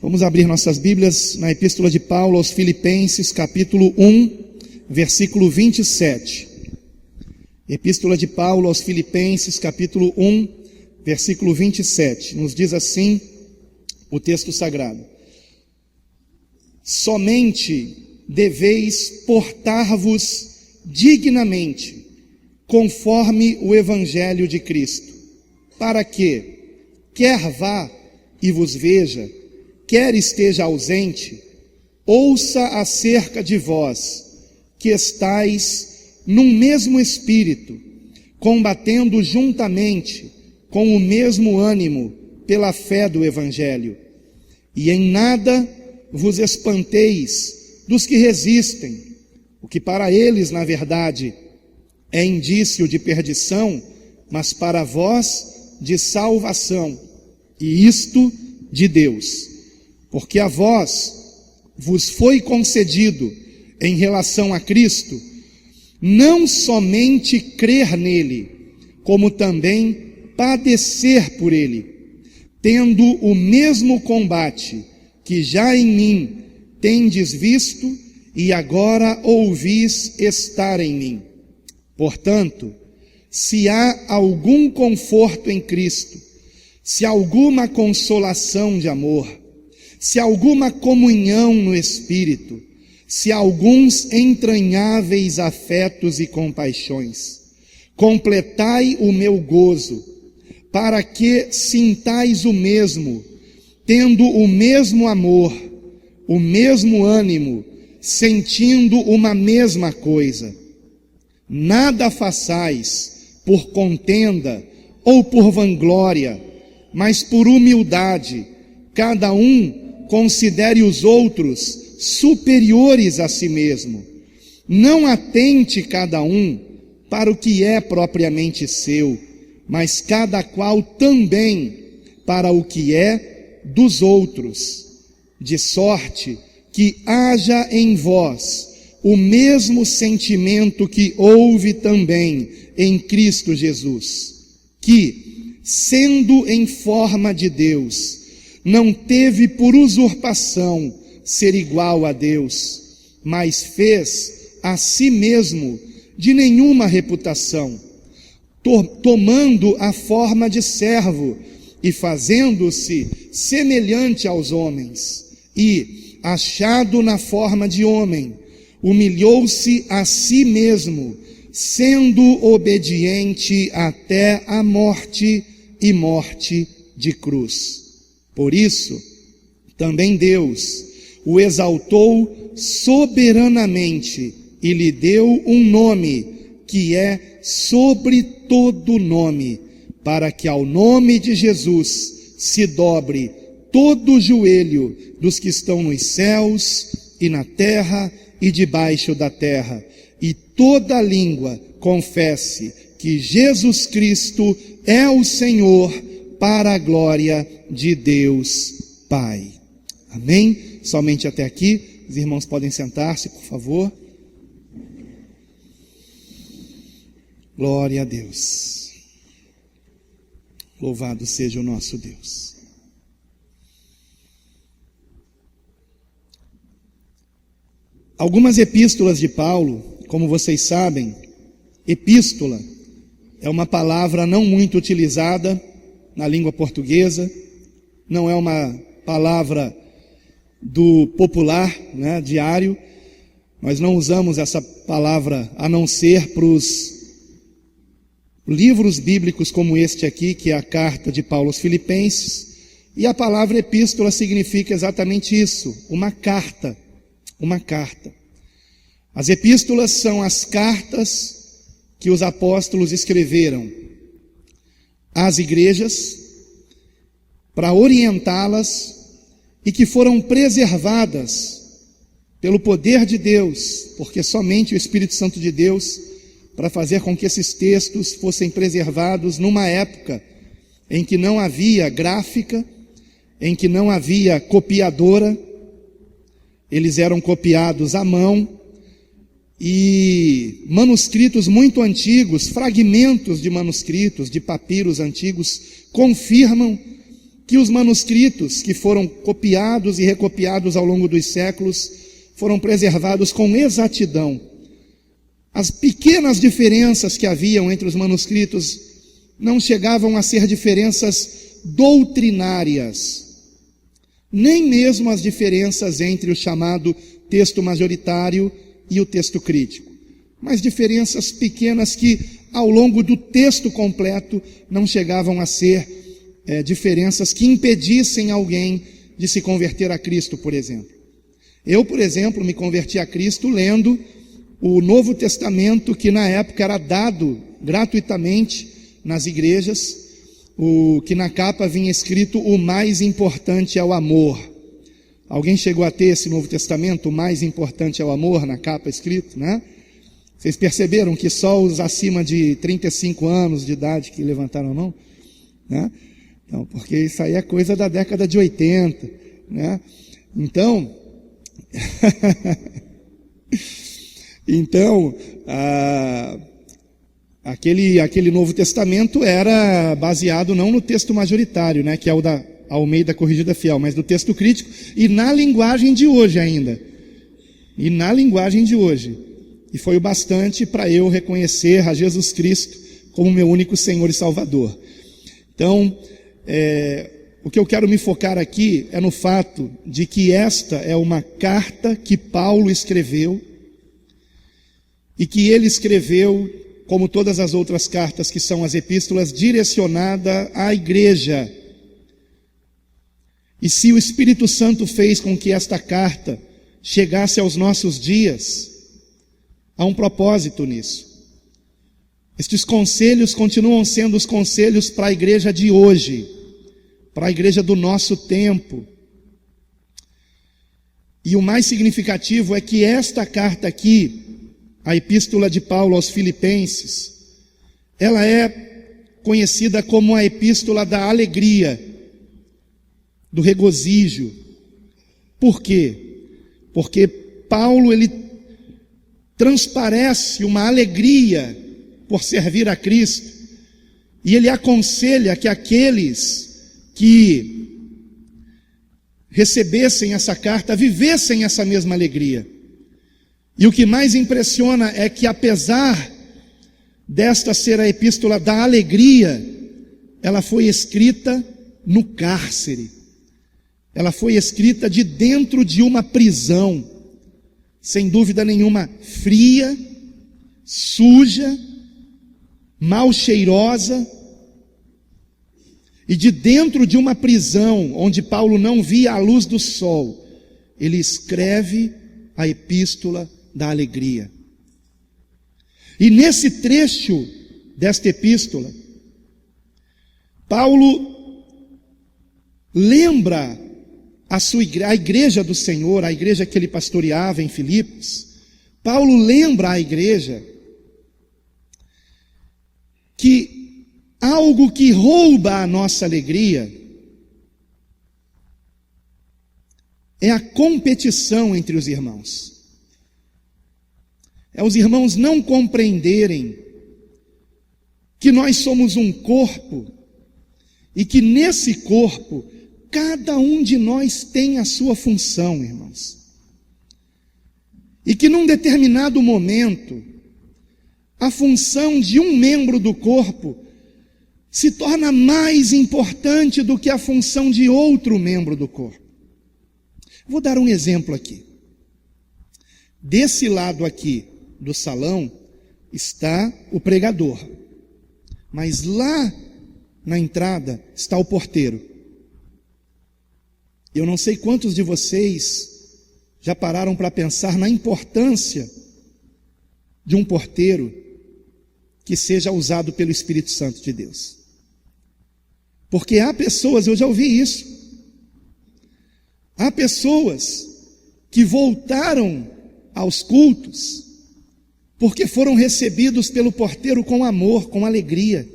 Vamos abrir nossas Bíblias na Epístola de Paulo aos Filipenses, capítulo 1, versículo 27. Epístola de Paulo aos Filipenses, capítulo 1, versículo 27. Nos diz assim o texto sagrado: somente deveis portar-vos dignamente, conforme o Evangelho de Cristo, para que, quer vá e vos veja, quer esteja ausente, ouça acerca de vós, que estais num mesmo espírito, combatendo juntamente, com o mesmo ânimo, pela fé do Evangelho. E em nada vos espanteis dos que resistem, o que para eles, na verdade, é indício de perdição, mas para vós de salvação, e isto de Deus. Porque a vós vos foi concedido, em relação a Cristo, não somente crer nele, como também padecer por ele, tendo o mesmo combate que já em mim tendes visto e agora ouvis estar em mim. Portanto, se há algum conforto em Cristo, se alguma consolação de amor, se alguma comunhão no Espírito, se alguns entranháveis afetos e compaixões, completai o meu gozo, para que sintais o mesmo, tendo o mesmo amor, o mesmo ânimo, sentindo uma mesma coisa. Nada façais por contenda ou por vanglória, mas por humildade, cada um considere os outros superiores a si mesmo. Não atente cada um para o que é propriamente seu, mas cada qual também para o que é dos outros, de sorte que haja em vós o mesmo sentimento que houve também em Cristo Jesus, que, sendo em forma de Deus, não teve por usurpação ser igual a Deus, mas fez a si mesmo de nenhuma reputação, tomando a forma de servo e fazendo-se semelhante aos homens, e, achado na forma de homem, humilhou-se a si mesmo, sendo obediente até a morte e morte de cruz. Por isso, também Deus o exaltou soberanamente e lhe deu um nome que é sobre todo nome, para que ao nome de Jesus se dobre todo o joelho dos que estão nos céus e na terra e debaixo da terra, e toda língua confesse que Jesus Cristo é o Senhor, para a glória de Deus Pai. Amém? Somente até aqui. Os irmãos podem sentar-se, por favor. Glória a Deus. Louvado seja o nosso Deus. Algumas epístolas de Paulo, como vocês sabem, epístola é uma palavra não muito utilizada na língua portuguesa, não é uma palavra do popular, diário. Nós não usamos essa palavra a não ser para os livros bíblicos como este aqui, que é a carta de Paulo aos Filipenses, e a palavra epístola significa exatamente isso, uma carta, uma carta. As epístolas são as cartas que os apóstolos escreveram às igrejas, para orientá-las, e que foram preservadas pelo poder de Deus, porque somente o Espírito Santo de Deus, para fazer com que esses textos fossem preservados numa época em que não havia gráfica, em que não havia copiadora, eles eram copiados à mão, e manuscritos muito antigos, fragmentos de manuscritos, de papiros antigos, confirmam que os manuscritos que foram copiados e recopiados ao longo dos séculos foram preservados com exatidão. As pequenas diferenças que haviam entre os manuscritos não chegavam a ser diferenças doutrinárias, nem mesmo as diferenças entre o chamado texto majoritário e o texto crítico, mas diferenças pequenas que, ao longo do texto completo, não chegavam a ser diferenças que impedissem alguém de se converter a Cristo, por exemplo. Eu, por exemplo, me converti a Cristo lendo o Novo Testamento, que na época era dado gratuitamente nas igrejas, que na capa vinha escrito: o mais importante é o amor. Alguém chegou a ter esse Novo Testamento, o mais importante é o amor, na capa escrito, né? Vocês perceberam que só os acima de 35 anos de idade que levantaram a mão, né? Então, porque isso aí é coisa da década de 80, né? Então, aquele Novo Testamento era baseado não no texto majoritário, né, que é o da Almeida Corrigida Fiel, mas no texto crítico e na linguagem de hoje ainda. E na linguagem de hoje. E foi o bastante para eu reconhecer a Jesus Cristo como meu único Senhor e Salvador. Então, o que eu quero me focar aqui é no fato de que esta é uma carta que Paulo escreveu, e que ele escreveu, como todas as outras cartas que são as epístolas, direcionada à igreja. E se o Espírito Santo fez com que esta carta chegasse aos nossos dias, há um propósito nisso. Estes conselhos continuam sendo os conselhos para a igreja de hoje, para a igreja do nosso tempo. E o mais significativo é que esta carta aqui, a epístola de Paulo aos Filipenses, ela é conhecida como a epístola da alegria, do regozijo. Por quê? Porque Paulo, ele transparece uma alegria por servir a Cristo, e ele aconselha que aqueles que recebessem essa carta vivessem essa mesma alegria. E o que mais impressiona é que, apesar desta ser a epístola da alegria, ela foi escrita no cárcere. Ela foi escrita de dentro de uma prisão, sem dúvida nenhuma fria, suja, mal cheirosa, e de dentro de uma prisão onde Paulo não via a luz do sol, ele escreve a epístola da alegria. E nesse trecho desta epístola, Paulo lembra a igreja do Senhor, a igreja que ele pastoreava em Filipos. Paulo lembra à igreja que algo que rouba a nossa alegria é a competição entre os irmãos. É os irmãos não compreenderem que nós somos um corpo e que nesse corpo cada um de nós tem a sua função, irmãos. E que num determinado momento a função de um membro do corpo se torna mais importante do que a função de outro membro do corpo. Vou dar um exemplo aqui. Desse lado aqui do salão está o pregador, mas lá na entrada está o porteiro. Eu não sei quantos de vocês já pararam para pensar na importância de um porteiro que seja usado pelo Espírito Santo de Deus. Porque há pessoas, eu já ouvi isso, há pessoas que voltaram aos cultos porque foram recebidos pelo porteiro com amor, com alegria,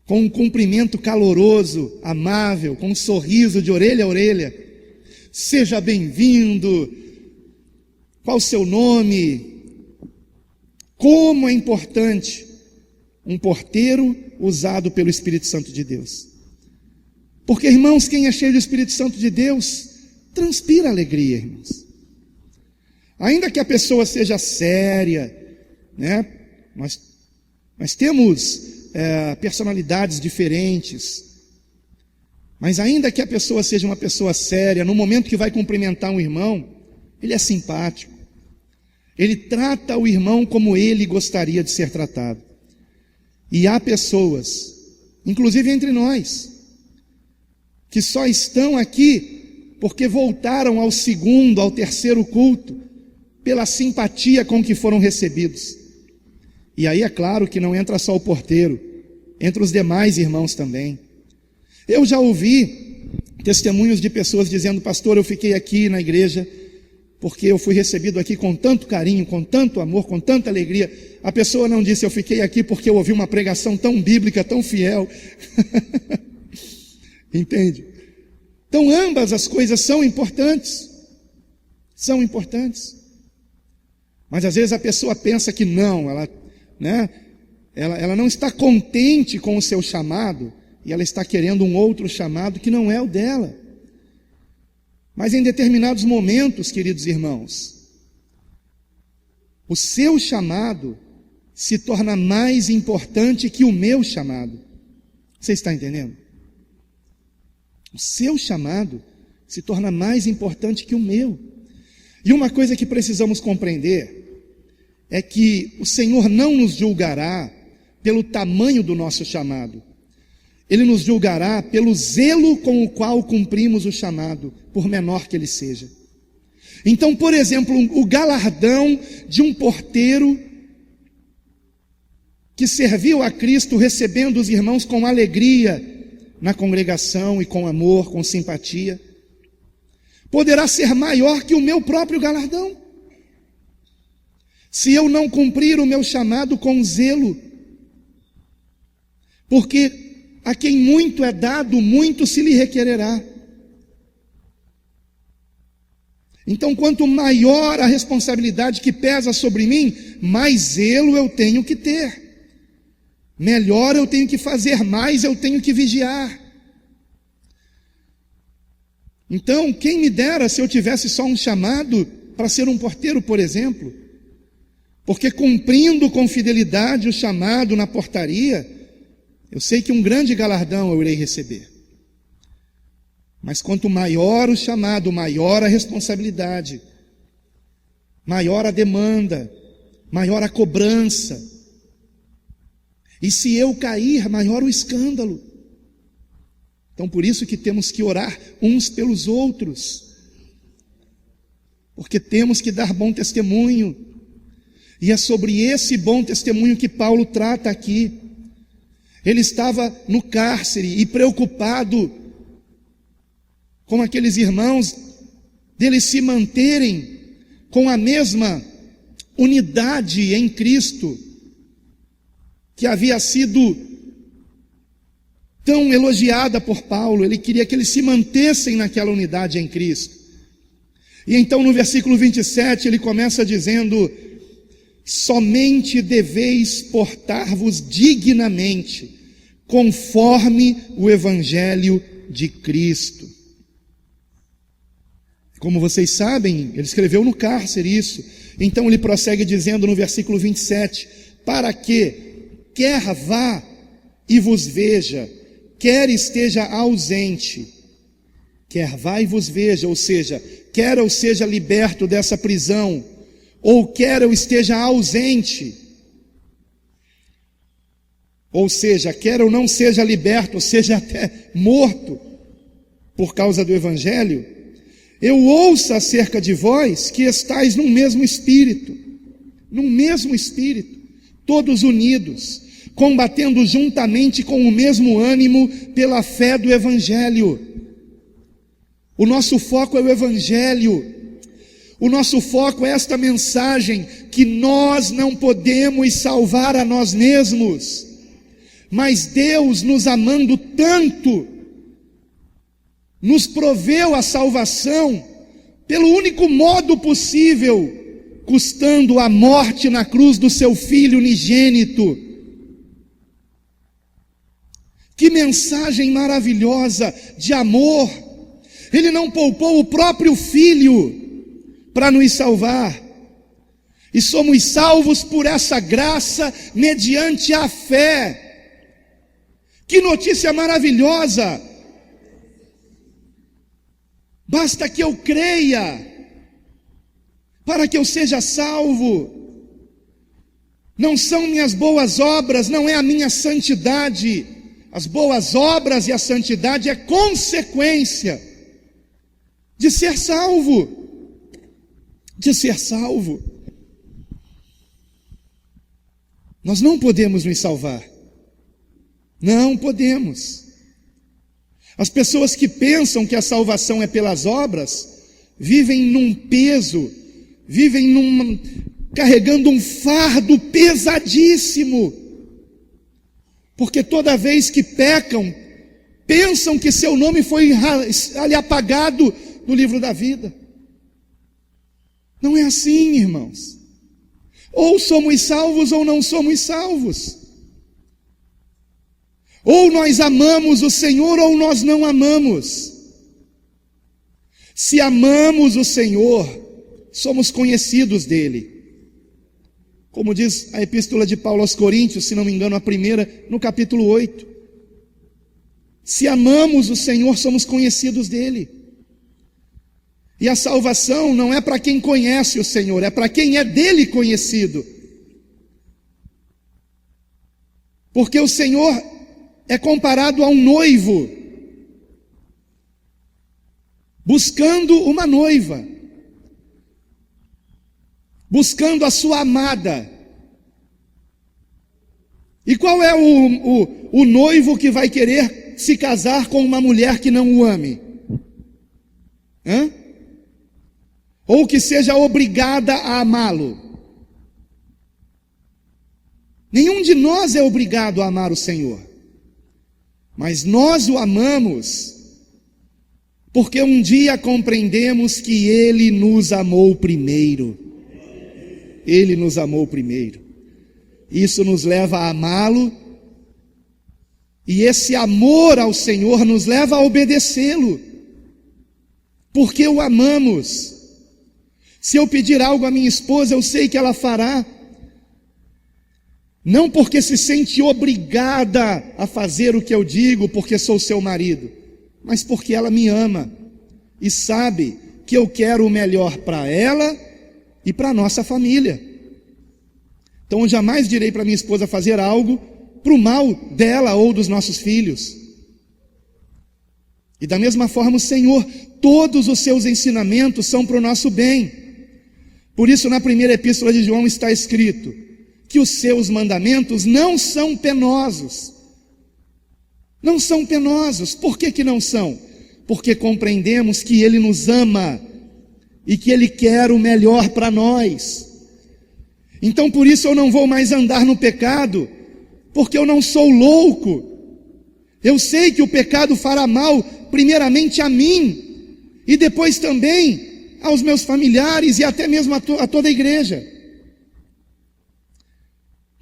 com um cumprimento caloroso, amável, com um sorriso de orelha a orelha. Seja bem-vindo, qual o seu nome? Como é importante um porteiro usado pelo Espírito Santo de Deus. Porque, irmãos, quem é cheio do Espírito Santo de Deus, transpira alegria, irmãos. Ainda que a pessoa seja séria, né? Nós temos personalidades diferentes, mas ainda que a pessoa seja uma pessoa séria, no momento que vai cumprimentar um irmão, ele é simpático, ele trata o irmão como ele gostaria de ser tratado. E há pessoas, inclusive entre nós, que só estão aqui porque voltaram ao segundo, ao terceiro culto, pela simpatia com que foram recebidos. E aí é claro que não entra só o porteiro, entra os demais irmãos também. Eu já ouvi testemunhos de pessoas dizendo: pastor, eu fiquei aqui na igreja porque eu fui recebido aqui com tanto carinho, com tanto amor, com tanta alegria. A pessoa não disse: eu fiquei aqui porque eu ouvi uma pregação tão bíblica, tão fiel. Entende? Então ambas as coisas são importantes. São importantes. Mas às vezes a pessoa pensa que não, ela não está contente com o seu chamado, e ela está querendo um outro chamado que não é o dela. Mas em determinados momentos, queridos irmãos, o seu chamado se torna mais importante que o meu chamado. Você está entendendo? O seu chamado se torna mais importante que o meu. E uma coisa que precisamos compreender é que o Senhor não nos julgará pelo tamanho do nosso chamado. Ele nos julgará pelo zelo com o qual cumprimos o chamado, por menor que ele seja. Então, por exemplo, o galardão de um porteiro que serviu a Cristo recebendo os irmãos com alegria na congregação e com amor, com simpatia, poderá ser maior que o meu próprio galardão, se eu não cumprir o meu chamado com zelo. Porque a quem muito é dado, muito se lhe requererá. Então, quanto maior a responsabilidade que pesa sobre mim, mais zelo eu tenho que ter. Melhor eu tenho que fazer, mais eu tenho que vigiar. Então, quem me dera se eu tivesse só um chamado para ser um porteiro, por exemplo, porque cumprindo com fidelidade o chamado na portaria, eu sei que um grande galardão eu irei receber. Mas quanto maior o chamado, maior a responsabilidade, maior a demanda, maior a cobrança. E se eu cair, maior o escândalo. Então por isso que temos que orar uns pelos outros, porque temos que dar bom testemunho. E é sobre esse bom testemunho que Paulo trata aqui. Ele estava no cárcere e preocupado com aqueles irmãos, deles se manterem com a mesma unidade em Cristo, que havia sido tão elogiada por Paulo. Ele queria que eles se mantessem naquela unidade em Cristo. E então no versículo 27 ele começa dizendo: somente deveis portar-vos dignamente, conforme o Evangelho de Cristo. Como vocês sabem, ele escreveu no cárcere isso. Então ele prossegue dizendo no versículo 27, para que, quer vá e vos veja, quer esteja ausente, quer vá e vos veja, ou seja, quer eu seja liberto dessa prisão, ou quer eu esteja ausente, ou seja, quer eu não seja liberto, ou seja até morto por causa do Evangelho, eu ouço acerca de vós que estáis num mesmo espírito, todos unidos, combatendo juntamente com o mesmo ânimo pela fé do Evangelho. O nosso foco é o Evangelho. O nosso foco é esta mensagem, que nós não podemos salvar a nós mesmos, mas Deus, nos amando tanto, nos proveu a salvação pelo único modo possível, custando a morte na cruz do seu Filho unigênito. Que mensagem maravilhosa de amor! Ele não poupou o próprio Filho para nos salvar. E somos salvos por essa graça mediante a fé. Que notícia maravilhosa! Basta que eu creia para que eu seja salvo. Não são minhas boas obras, não é a minha santidade. As boas obras e a santidade é consequência de ser salvo. De ser salvo. Nós não podemos nos salvar. Não podemos. As pessoas que pensam que a salvação é pelas obras, vivem num peso, carregando um fardo pesadíssimo. Porque toda vez que pecam, pensam que seu nome foi ali apagado no livro da vida. Não é assim, irmãos. Ou somos salvos ou não somos salvos. Ou nós amamos o Senhor ou nós não amamos. Se amamos o Senhor, somos conhecidos dele. Como diz a epístola de Paulo aos Coríntios, se não me engano, a primeira, no capítulo 8. Se amamos o Senhor, somos conhecidos dele. E a salvação não é para quem conhece o Senhor, é para quem é dele conhecido. Porque o Senhor é comparado a um noivo, buscando uma noiva, buscando a sua amada. E qual é o noivo que vai querer se casar com uma mulher que não o ame? Ou que seja obrigada a amá-lo? Nenhum de nós é obrigado a amar o Senhor, mas nós o amamos porque um dia compreendemos que Ele nos amou primeiro. Ele nos amou primeiro. Isso nos leva a amá-lo, e esse amor ao Senhor nos leva a obedecê-lo, porque o amamos. Se eu pedir algo à minha esposa, eu sei que ela fará, não porque se sente obrigada a fazer o que eu digo, porque sou seu marido, mas porque ela me ama e sabe que eu quero o melhor para ela e para a nossa família. Então eu jamais direi para minha esposa fazer algo para o mal dela ou dos nossos filhos. E da mesma forma o Senhor, todos os seus ensinamentos são para o nosso bem. Por isso na primeira epístola de João está escrito que os seus mandamentos não são penosos. Não são penosos. Por que não são? Porque compreendemos que Ele nos ama e que Ele quer o melhor para nós. Então por isso eu não vou mais andar no pecado, porque eu não sou louco. Eu sei que o pecado fará mal primeiramente a mim, e depois também aos meus familiares e até mesmo a toda a igreja.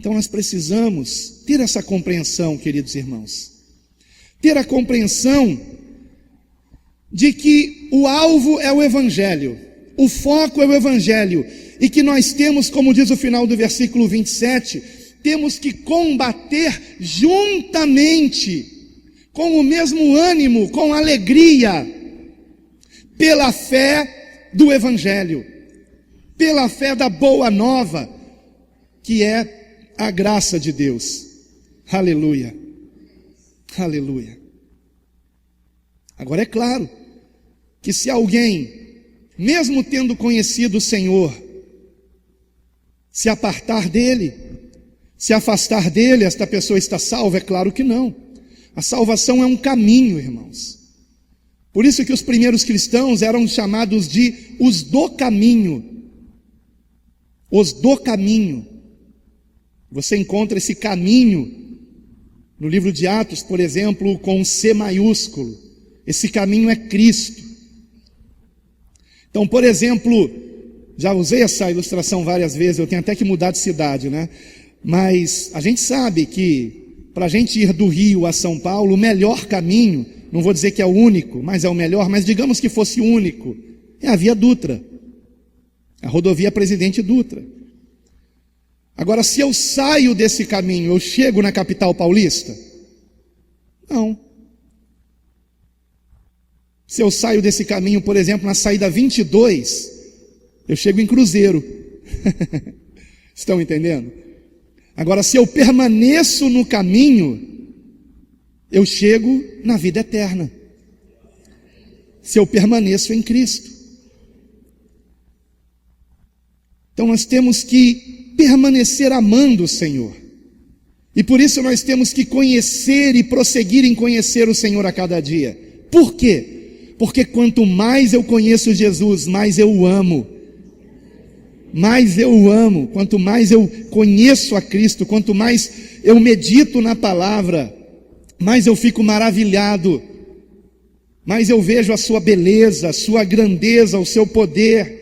Então nós precisamos ter essa compreensão, queridos irmãos. Ter a compreensão de que o alvo é o Evangelho, o foco é o Evangelho, e que nós temos, como diz o final do versículo 27, temos que combater juntamente, com o mesmo ânimo, com alegria, pela fé do Evangelho, pela fé da boa nova, que é a graça de Deus. Aleluia, aleluia. Agora é claro que se alguém, mesmo tendo conhecido o Senhor, se apartar dele, se afastar dele, esta pessoa está salva? É claro que não. A salvação é um caminho, irmãos. Por isso que os primeiros cristãos eram chamados de os do caminho. Os do caminho. Você encontra esse caminho no livro de Atos, por exemplo, com C maiúsculo. Esse caminho é Cristo. Então, por exemplo, já usei essa ilustração várias vezes, eu tenho até que mudar de cidade, né? Mas a gente sabe que para a gente ir do Rio a São Paulo, o melhor caminho, não vou dizer que é o único, mas é o melhor, mas digamos que fosse o único, é a Via Dutra, a rodovia Presidente Dutra. Agora, se eu saio desse caminho, eu chego na capital paulista? Não. Se eu saio desse caminho, por exemplo, na saída 22, eu chego em Cruzeiro. Estão entendendo? Agora, se eu permaneço no caminho, eu chego na vida eterna. Se eu permaneço em Cristo. Então nós temos que permanecer amando o Senhor. E por isso nós temos que conhecer e prosseguir em conhecer o Senhor a cada dia. Por quê? Porque quanto mais eu conheço Jesus, mais eu o amo. Mais eu o amo. Quanto mais eu conheço a Cristo, quanto mais eu medito na palavra, mais eu fico maravilhado. Mais eu vejo a sua beleza, a sua grandeza, o seu poder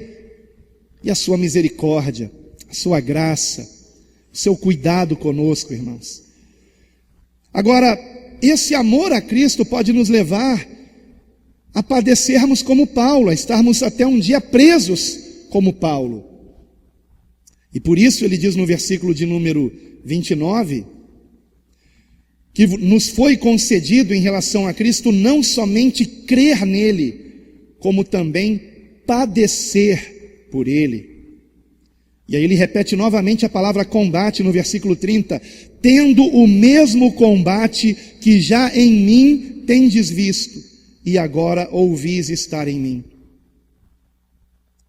e a sua misericórdia, a sua graça, o seu cuidado conosco, irmãos. Agora, esse amor a Cristo pode nos levar a padecermos como Paulo, a estarmos até um dia presos como Paulo. E por isso ele diz no versículo de número 29, que nos foi concedido em relação a Cristo não somente crer nele, como também padecer por ele. E aí ele repete novamente a palavra combate no versículo 30, tendo o mesmo combate que já em mim tendes visto, e agora ouvis estar em mim.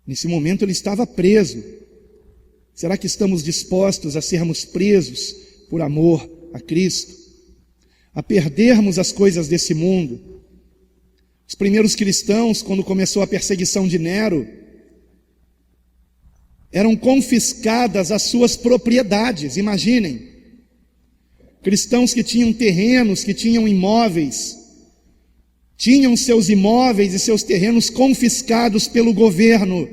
Nesse momento ele estava preso. Será que estamos dispostos a sermos presos por amor a Cristo? A perdermos as coisas desse mundo? Os primeiros cristãos, quando começou a perseguição de Nero, eram confiscadas as suas propriedades, imaginem. Cristãos que tinham terrenos, que tinham imóveis, tinham seus imóveis e seus terrenos confiscados pelo governo.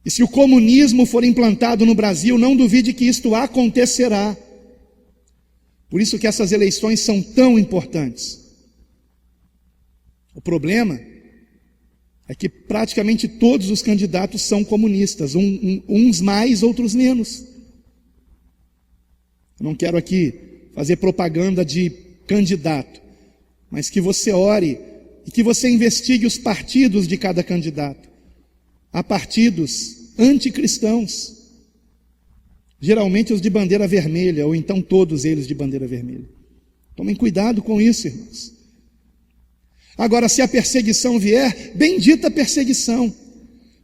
E se o comunismo for implantado no Brasil, não duvide que isto acontecerá. Por isso que essas eleições são tão importantes. O problema é que praticamente todos os candidatos são comunistas, uns mais, outros menos. Eu não quero aqui fazer propaganda de candidato, mas que você ore e que você investigue os partidos de cada candidato. Há partidos anticristãos, geralmente os de bandeira vermelha, ou então todos eles de bandeira vermelha. Tomem cuidado com isso, irmãos. Agora, se a perseguição vier, bendita a perseguição,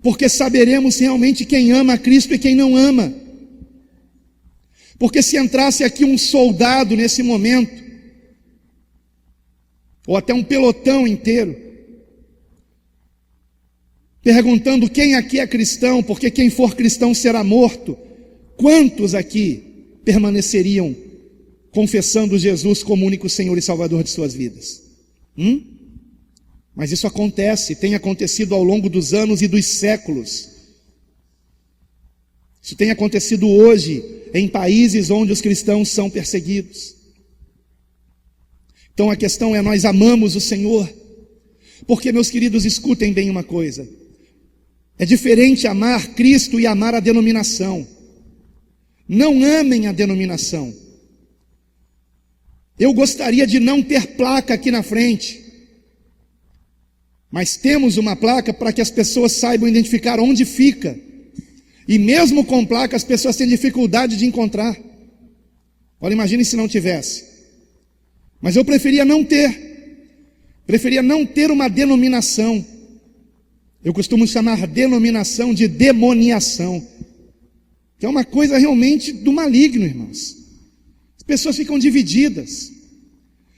porque saberemos realmente quem ama a Cristo e quem não ama. Porque se entrasse aqui um soldado nesse momento, ou até um pelotão inteiro, perguntando quem aqui é cristão, porque quem for cristão será morto, quantos aqui permaneceriam confessando Jesus como único Senhor e Salvador de suas vidas? Mas isso acontece, tem acontecido ao longo dos anos e dos séculos. Isso tem acontecido hoje em países onde os cristãos são perseguidos. Então a questão é, nós amamos o Senhor? Porque, meus queridos, escutem bem uma coisa. É diferente amar Cristo e amar a denominação. Não amem a denominação. Eu gostaria de não ter placa aqui na frente, mas temos uma placa para que as pessoas saibam identificar onde fica. E mesmo com placa, as pessoas têm dificuldade de encontrar. Olha, imagine se não tivesse. Mas eu preferia não ter. Preferia não ter uma denominação. Eu costumo chamar denominação de demoniação, que é uma coisa realmente do maligno, irmãos. As pessoas ficam divididas.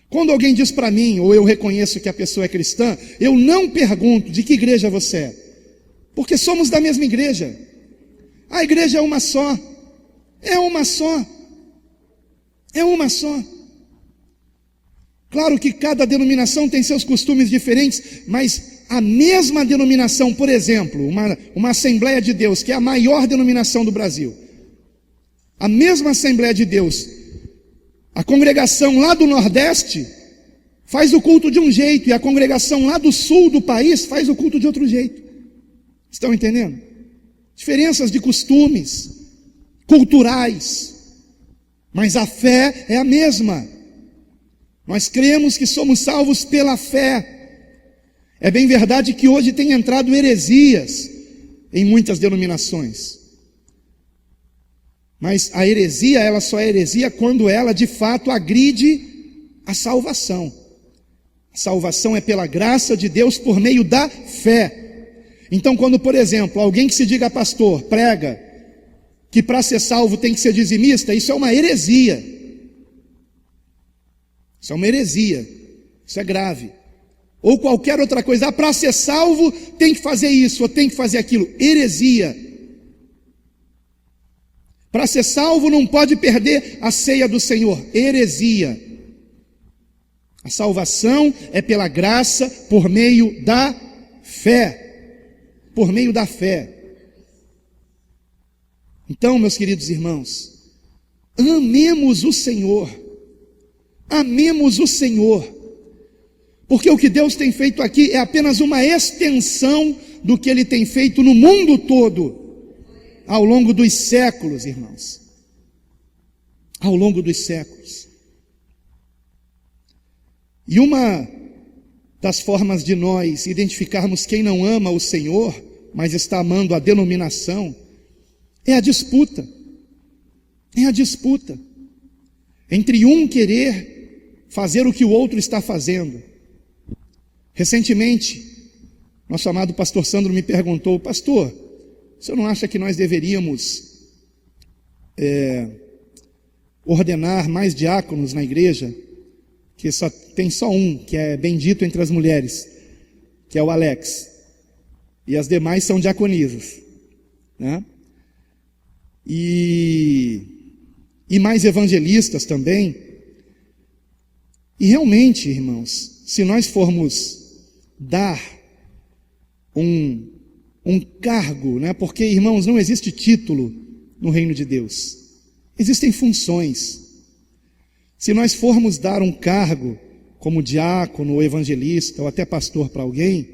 Quando alguém diz para mim, ou eu reconheço que a pessoa é cristã, eu não pergunto de que igreja você é, porque somos da mesma igreja. A igreja é uma só. É uma só. É uma só. Claro que cada denominação tem seus costumes diferentes, mas a mesma denominação, por exemplo, uma Assembleia de Deus, que é a maior denominação do Brasil, a mesma Assembleia de Deus, A congregação lá do Nordeste faz o culto de um jeito, e a congregação lá do Sul do país faz o culto de outro jeito. Estão entendendo? Diferenças de costumes, culturais, mas a fé é a mesma. Nós cremos que somos salvos pela fé. É bem verdade que hoje tem entrado heresias em muitas denominações. Mas a heresia, ela só é heresia quando ela de fato agride a salvação. A salvação é pela graça de Deus por meio da fé. Então, quando, por exemplo, alguém que se diga pastor prega que para ser salvo tem que ser dizimista, isso é uma heresia. Isso é uma heresia. Isso é grave. Ou qualquer outra coisa, para ser salvo tem que fazer isso, ou tem que fazer aquilo. Heresia. Para ser salvo não pode perder a ceia do Senhor. Heresia. A salvação é pela graça por meio da fé. Por meio da fé. Então, meus queridos irmãos, amemos o Senhor. Amemos o Senhor. Porque o que Deus tem feito aqui é apenas uma extensão do que Ele tem feito no mundo todo, ao longo dos séculos, irmãos. Ao longo dos séculos. E uma das formas de nós identificarmos quem não ama o Senhor, mas está amando a denominação, é a disputa. É a disputa entre um querer fazer o que o outro está fazendo. Recentemente, nosso amado pastor Sandro me perguntou: pastor, o senhor não acha que nós deveríamos ordenar mais diáconos na igreja? Que tem só um, que é bendito entre as mulheres, que é o Alex, e as demais são diaconisas, né? E mais evangelistas também. E realmente, irmãos, se nós formos dar um cargo, né? Porque, irmãos, não existe título no reino de Deus, existem funções. Se nós formos dar um cargo como diácono ou evangelista ou até pastor para alguém,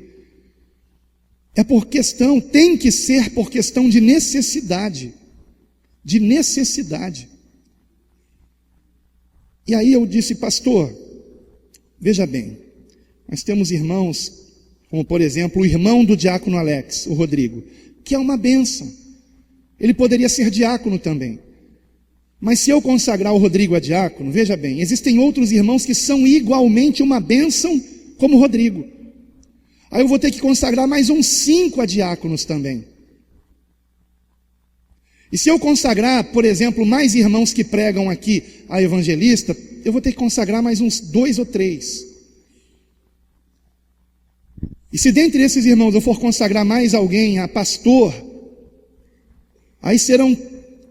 é por questão, tem que ser por questão de necessidade. De necessidade. E aí eu disse: pastor, veja bem, nós temos irmãos, como por exemplo o irmão do diácono Alex, o Rodrigo, que é uma bênção. Ele poderia ser diácono também. Mas se eu consagrar o Rodrigo a diácono, veja bem, existem outros irmãos que são igualmente uma bênção como o Rodrigo. Aí eu vou ter que consagrar mais uns 5 a diáconos também. E se eu consagrar, por exemplo, mais irmãos que pregam aqui a evangelista, eu vou ter que consagrar mais uns 2 ou 3. E se dentre esses irmãos eu for consagrar mais alguém a pastor, aí serão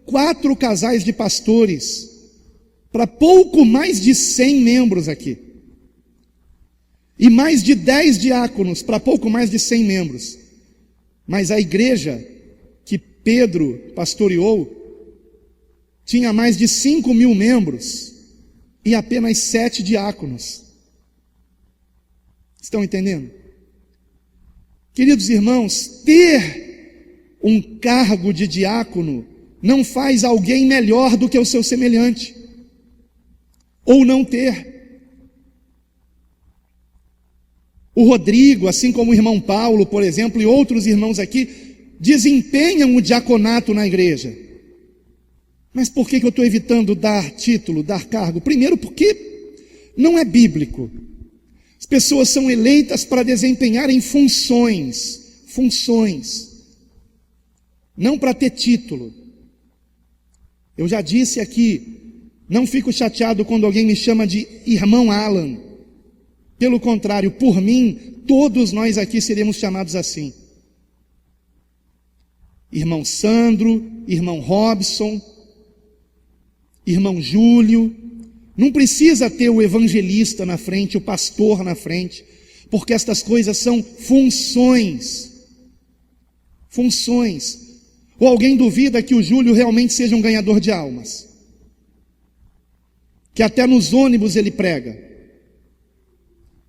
4 casais de pastores para pouco mais de 100 membros aqui. E mais de 10 diáconos para pouco mais de 100 membros. Mas a igreja que Pedro pastoreou tinha mais de 5.000 membros e apenas 7 diáconos. Estão entendendo? Queridos irmãos, ter um cargo de diácono não faz alguém melhor do que o seu semelhante, ou não ter. O Rodrigo, assim como o irmão Paulo, por exemplo, e outros irmãos aqui, desempenham o diaconato na igreja. Mas por que eu estou evitando dar título, dar cargo? Primeiro, porque não é bíblico. As pessoas são eleitas para desempenharem funções, não para ter título. Eu já disse aqui, não fico chateado quando alguém me chama de irmão Alan. Pelo contrário, por mim, todos nós aqui seremos chamados assim. Irmão Sandro, irmão Robson, irmão Júlio. Não precisa ter o evangelista na frente, o pastor na frente, porque estas coisas são funções. Funções. Ou alguém duvida que o Júlio realmente seja um ganhador de almas? que até nos ônibus ele prega.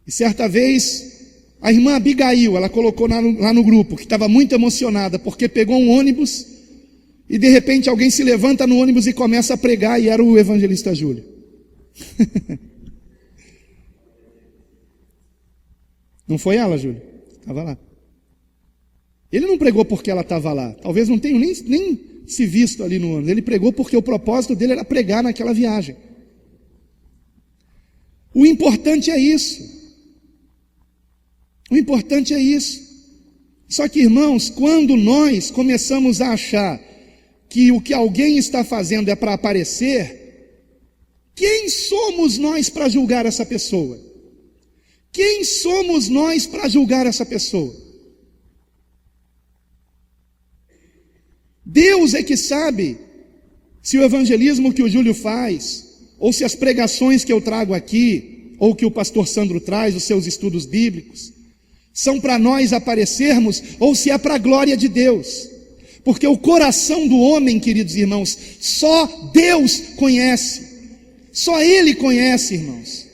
E certa vez, a irmã Abigail, ela colocou lá no grupo, que estava muito emocionada, porque pegou um ônibus, e de repente alguém se levanta no ônibus e começa a pregar, e era o evangelista Júlio. Não foi ela, Júlio? Estava lá. Ele não pregou porque ela estava lá. Talvez não tenha nem se visto ali no ônibus. Ele pregou porque o propósito dele era pregar naquela viagem. O importante é isso. O importante é isso. Só que, irmãos, quando nós começamos a achar que o que alguém está fazendo é para aparecer, quem somos nós para julgar essa pessoa? Quem somos nós para julgar essa pessoa? Deus é que sabe se o evangelismo que o Júlio faz, ou se as pregações que eu trago aqui, ou que o pastor Sandro traz, os seus estudos bíblicos, são para nós aparecermos, ou se é para a glória de Deus. Porque o coração do homem, queridos irmãos, só Deus conhece. Só Ele conhece, irmãos.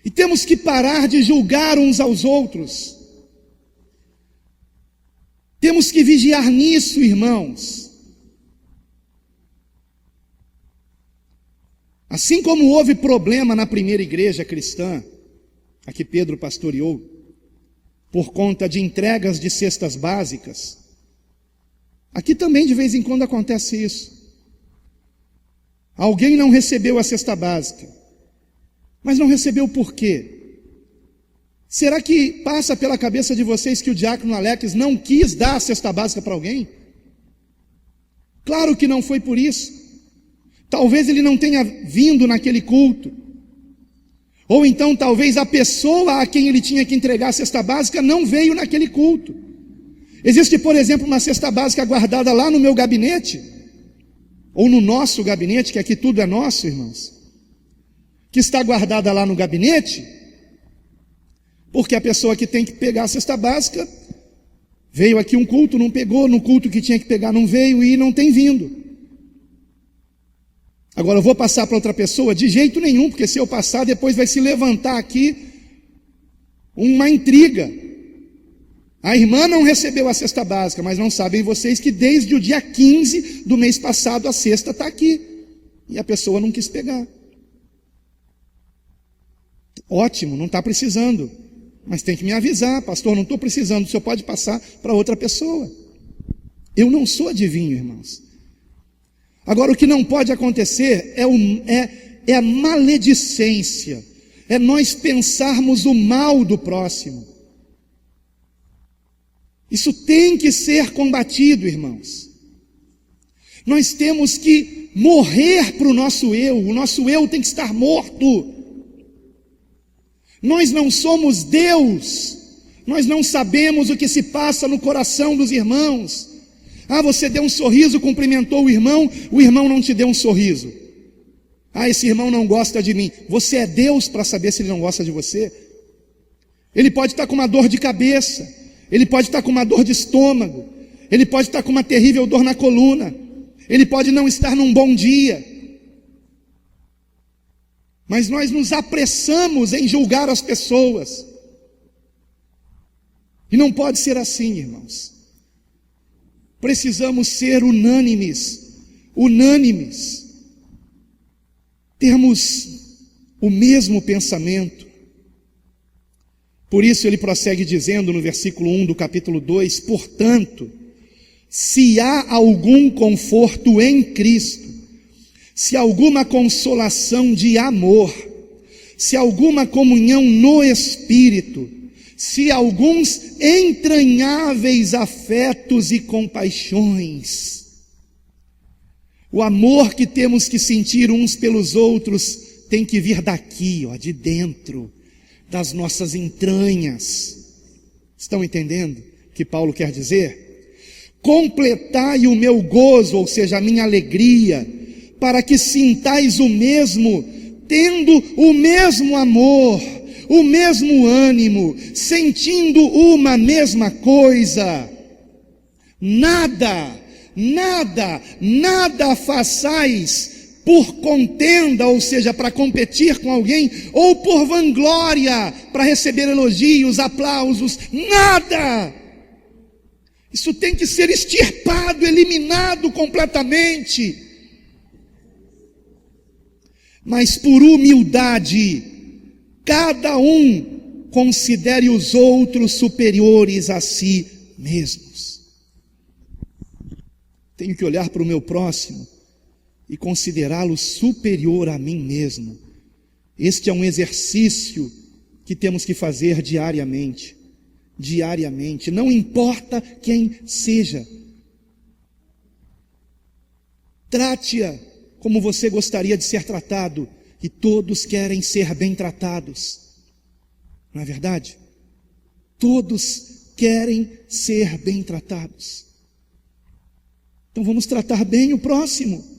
E temos que parar de julgar uns aos outros. Temos que vigiar nisso, irmãos. Assim como houve problema na primeira igreja cristã, a que Pedro pastoreou, por conta de entregas de cestas básicas, aqui também de vez em quando acontece isso. Alguém não recebeu a cesta básica, mas não recebeu por quê? Será que passa pela cabeça de vocês que o diácono Alex não quis dar a cesta básica para alguém? Claro que não foi por isso. Talvez ele não tenha vindo naquele culto. Ou então talvez a pessoa a quem ele tinha que entregar a cesta básica não veio naquele culto. Existe, por exemplo, uma cesta básica guardada lá no meu gabinete, ou no nosso gabinete, que aqui tudo é nosso, irmãos, que está guardada lá no gabinete, porque a pessoa que tem que pegar a cesta básica veio aqui um culto, não pegou, no culto que tinha que pegar não veio e não tem vindo. Agora eu vou passar para outra pessoa? De jeito nenhum, porque se eu passar, depois vai se levantar aqui uma intriga. A irmã não recebeu a cesta básica, mas não sabem vocês que desde o dia 15 do mês passado a cesta está aqui, e a pessoa não quis pegar. Ótimo, não está precisando, mas tem que me avisar, pastor, não estou precisando, o senhor pode passar para outra pessoa. Eu não sou adivinho, irmãos. Agora, o que não pode acontecer é a maledicência, é nós pensarmos o mal do próximo. Isso tem que ser combatido, irmãos. Nós temos que morrer para o nosso eu tem que estar morto. Nós não somos Deus, nós não sabemos o que se passa no coração dos irmãos. Ah, você deu um sorriso, cumprimentou o irmão não te deu um sorriso. Ah, esse irmão não gosta de mim. Você é Deus para saber se ele não gosta de você? Ele pode estar com uma dor de cabeça, ele pode estar com uma dor de estômago, ele pode estar com uma terrível dor na coluna, ele pode não estar num bom dia. Mas nós nos apressamos em julgar as pessoas. E não pode ser assim, irmãos. Precisamos ser unânimes. Termos o mesmo pensamento. Por isso ele prossegue dizendo no versículo 1 do capítulo 2: portanto, se há algum conforto em Cristo, se alguma consolação de amor, se alguma comunhão no Espírito, se alguns entranháveis afetos e compaixões. O amor que temos que sentir uns pelos outros tem que vir daqui, de dentro, das nossas entranhas. Estão entendendo o que Paulo quer dizer? Completai o meu gozo, ou seja, a minha alegria, para que sintais o mesmo, tendo o mesmo amor, o mesmo ânimo, sentindo uma mesma coisa. Nada façais por contenda, ou seja, para competir com alguém, ou por vanglória, para receber elogios, aplausos, nada. Isso tem que ser extirpado, eliminado completamente. Mas por humildade, cada um considere os outros superiores a si mesmos. Tenho que olhar para o meu próximo e considerá-lo superior a mim mesmo. Este é um exercício que temos que fazer diariamente. Diariamente, não importa quem seja. Trate-a como você gostaria de ser tratado, e todos querem ser bem tratados. Não é verdade? Todos querem ser bem tratados. Então vamos tratar bem o próximo.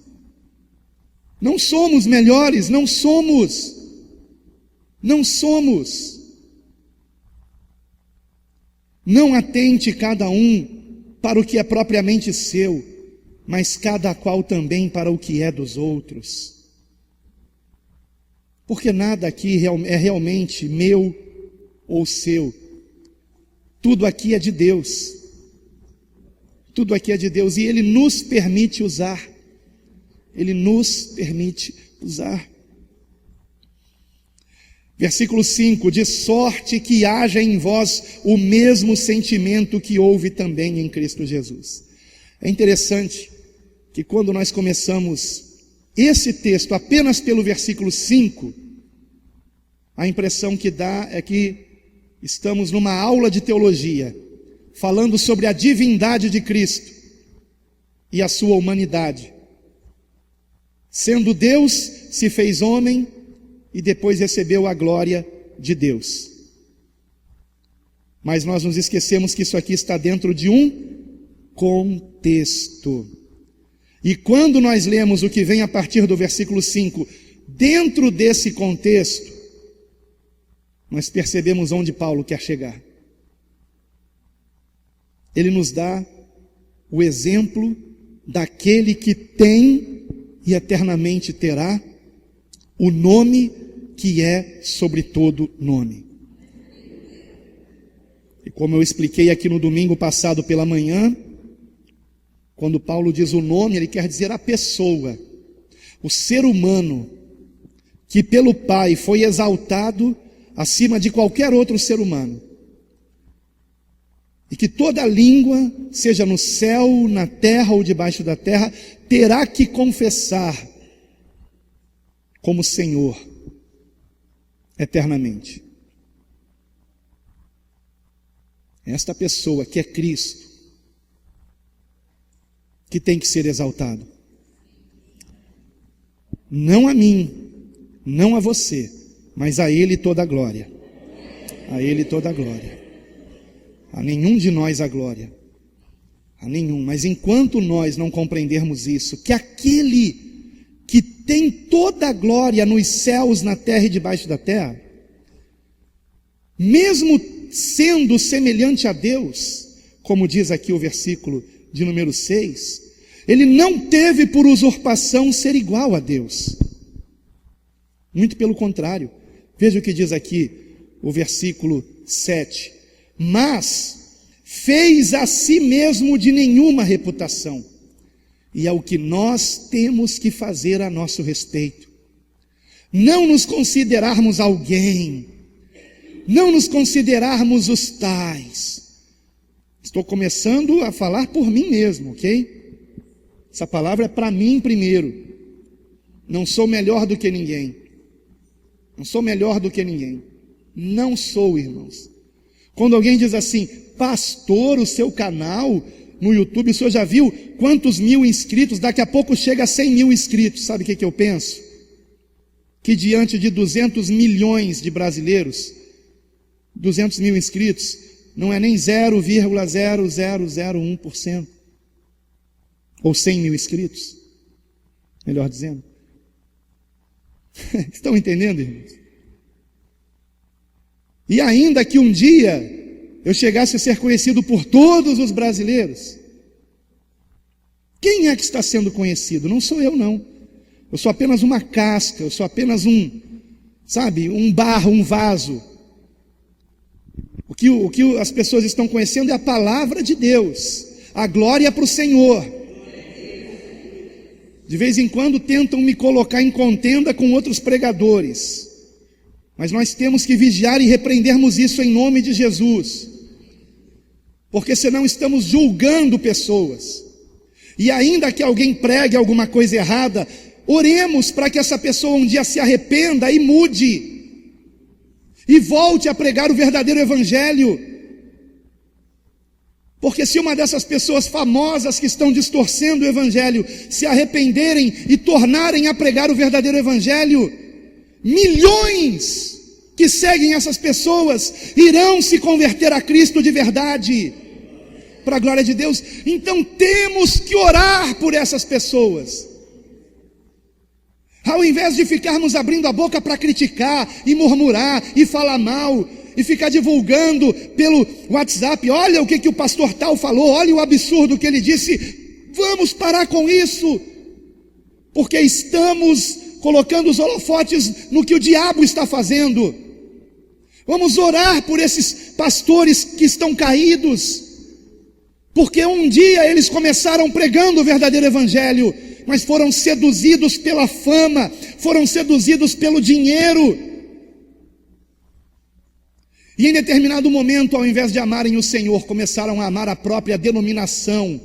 Não somos melhores, não somos. Não somos. Não atente cada um para o que é propriamente seu, mas cada qual também para o que é dos outros. Porque nada aqui é realmente meu ou seu. Tudo aqui é de Deus. Tudo aqui é de Deus e Ele nos permite usar. Ele nos permite usar. Versículo 5, de sorte que haja em vós o mesmo sentimento que houve também em Cristo Jesus. É interessante que quando nós começamos esse texto apenas pelo versículo 5, a impressão que dá é que estamos numa aula de teologia, falando sobre a divindade de Cristo e a sua humanidade. Sendo Deus, se fez homem e depois recebeu a glória de Deus. Mas nós nos esquecemos que isso aqui está dentro de um contexto. E quando nós lemos o que vem a partir do versículo 5, dentro desse contexto, nós percebemos onde Paulo quer chegar. Ele nos dá o exemplo daquele que tem e eternamente terá o nome que é sobre todo nome. E como eu expliquei aqui no domingo passado pela manhã, quando Paulo diz o nome, ele quer dizer a pessoa, o ser humano, que pelo Pai foi exaltado acima de qualquer outro ser humano. E que toda língua, seja no céu, na terra ou debaixo da terra, terá que confessar como Senhor eternamente. Esta pessoa que é Cristo, que tem que ser exaltado. Não a mim, não a você, mas a Ele toda a glória. A Ele toda a glória. A nenhum de nós a glória. A nenhum. Mas enquanto nós não compreendermos isso, que aquele que tem toda a glória nos céus, na terra e debaixo da terra, mesmo sendo semelhante a Deus, como diz aqui o versículo de número 6, ele não teve por usurpação ser igual a Deus. Muito pelo contrário. Veja o que diz aqui o versículo 7. Mas fez a si mesmo de nenhuma reputação. E é o que nós temos que fazer a nosso respeito. Não nos considerarmos alguém. Não nos considerarmos os tais. Estou começando a falar por mim mesmo, ok? Essa palavra é para mim primeiro. Não sou melhor do que ninguém. Não sou melhor do que ninguém. Não sou, irmãos. Quando alguém diz assim, pastor, o seu canal no YouTube, o senhor já viu quantos mil inscritos? Daqui a pouco chega a 100 mil inscritos. Sabe o que eu penso? Que diante de 200 milhões de brasileiros, 200 mil inscritos, não é nem 0,0001%. Ou 100 mil inscritos, melhor dizendo. Estão entendendo, irmãos? E ainda que um dia eu chegasse a ser conhecido por todos os brasileiros, quem é que está sendo conhecido? Não sou eu, não. Eu sou apenas uma casca, eu sou apenas um barro, um vaso. O que as pessoas estão conhecendo é a palavra de Deus. A glória para o Senhor. De vez em quando tentam me colocar em contenda com outros pregadores. Mas nós temos que vigiar e repreendermos isso em nome de Jesus. Porque senão estamos julgando pessoas. E ainda que alguém pregue alguma coisa errada, oremos para que essa pessoa um dia se arrependa e mude. E volte a pregar o verdadeiro evangelho. Porque se uma dessas pessoas famosas que estão distorcendo o evangelho se arrependerem e tornarem a pregar o verdadeiro evangelho, milhões que seguem essas pessoas irão se converter a Cristo de verdade, para a glória de Deus. Então temos que orar por essas pessoas, ao invés de ficarmos abrindo a boca para criticar e murmurar e falar mal e ficar divulgando pelo WhatsApp: olha o que o pastor tal falou, olha o absurdo que ele disse. Vamos parar com isso, porque estamos colocando os holofotes no que o diabo está fazendo. Vamos orar por esses pastores que estão caídos, porque um dia eles começaram pregando o verdadeiro evangelho, mas foram seduzidos pela fama, foram seduzidos pelo dinheiro. E em determinado momento, ao invés de amarem o Senhor, começaram a amar a própria denominação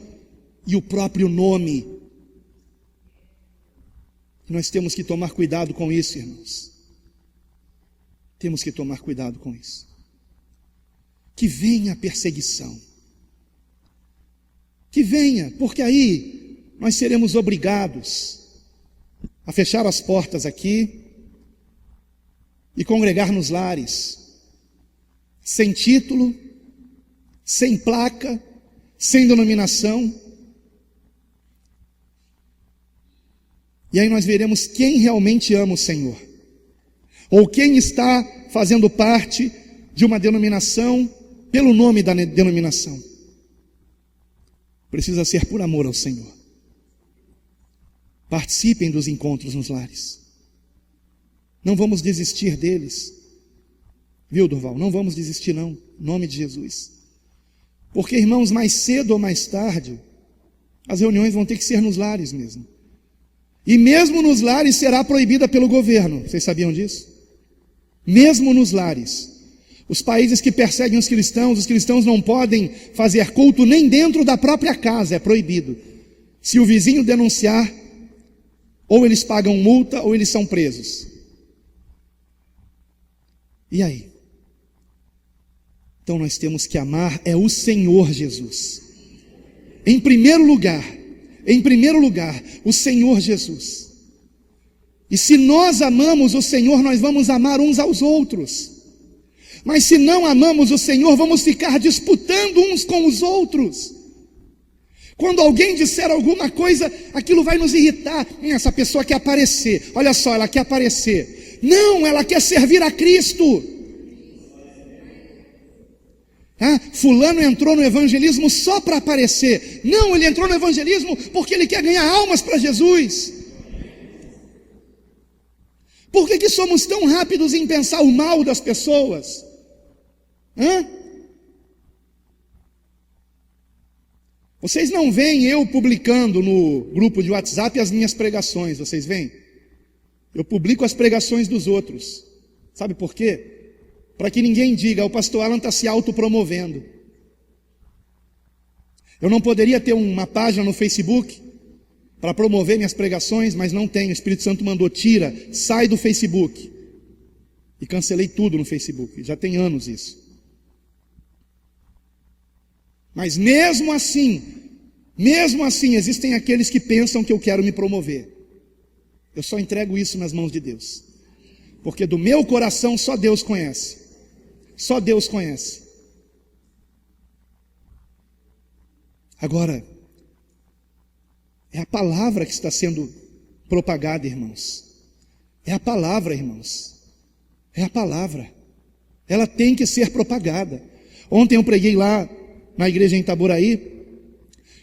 e o próprio nome. Nós temos que tomar cuidado com isso, irmãos. Temos que tomar cuidado com isso. Que venha a perseguição. Que venha, porque aí nós seremos obrigados a fechar as portas aqui e congregar nos lares, sem título, sem placa, sem denominação. E aí nós veremos quem realmente ama o Senhor, ou quem está fazendo parte de uma denominação pelo nome da denominação. Precisa ser por amor ao Senhor. Participem dos encontros nos lares. Não vamos desistir deles. Viu, Durval? Não vamos desistir não, em nome de Jesus. Porque, irmãos, mais cedo ou mais tarde, as reuniões vão ter que ser nos lares mesmo. E mesmo nos lares será proibida pelo governo. Vocês sabiam disso? Mesmo nos lares. Os países que perseguem os cristãos não podem fazer culto nem dentro da própria casa, é proibido. Se o vizinho denunciar, ou eles pagam multa ou eles são presos. E aí? Então nós temos que amar o Senhor Jesus. Em primeiro lugar, o Senhor Jesus. E se nós amamos o Senhor, nós vamos amar uns aos outros. Mas se não amamos o Senhor, vamos ficar disputando uns com os outros. Quando alguém disser alguma coisa, aquilo vai nos irritar. Essa pessoa quer aparecer. Olha só, ela quer aparecer. Não, ela quer servir a Cristo. Fulano entrou no evangelismo só para aparecer. Não, ele entrou no evangelismo porque ele quer ganhar almas para Jesus. Por que somos tão rápidos em pensar o mal das pessoas? Vocês não veem eu publicando no grupo de WhatsApp as minhas pregações, vocês veem? Eu publico as pregações dos outros. Sabe por quê? Para que ninguém diga: o pastor Alan está se autopromovendo. Eu não poderia ter uma página no Facebook para promover minhas pregações, mas não tenho. O Espírito Santo mandou: tira, sai do Facebook. E cancelei tudo no Facebook, já tem anos isso. Mas mesmo assim, existem aqueles que pensam que eu quero me promover. Eu só entrego isso nas mãos de Deus, porque do meu coração só Deus conhece. Só Deus conhece. Agora, é a palavra que está sendo propagada, irmãos. É a palavra, irmãos. É a palavra. Ela tem que ser propagada. Ontem eu preguei lá na igreja em Itaboraí,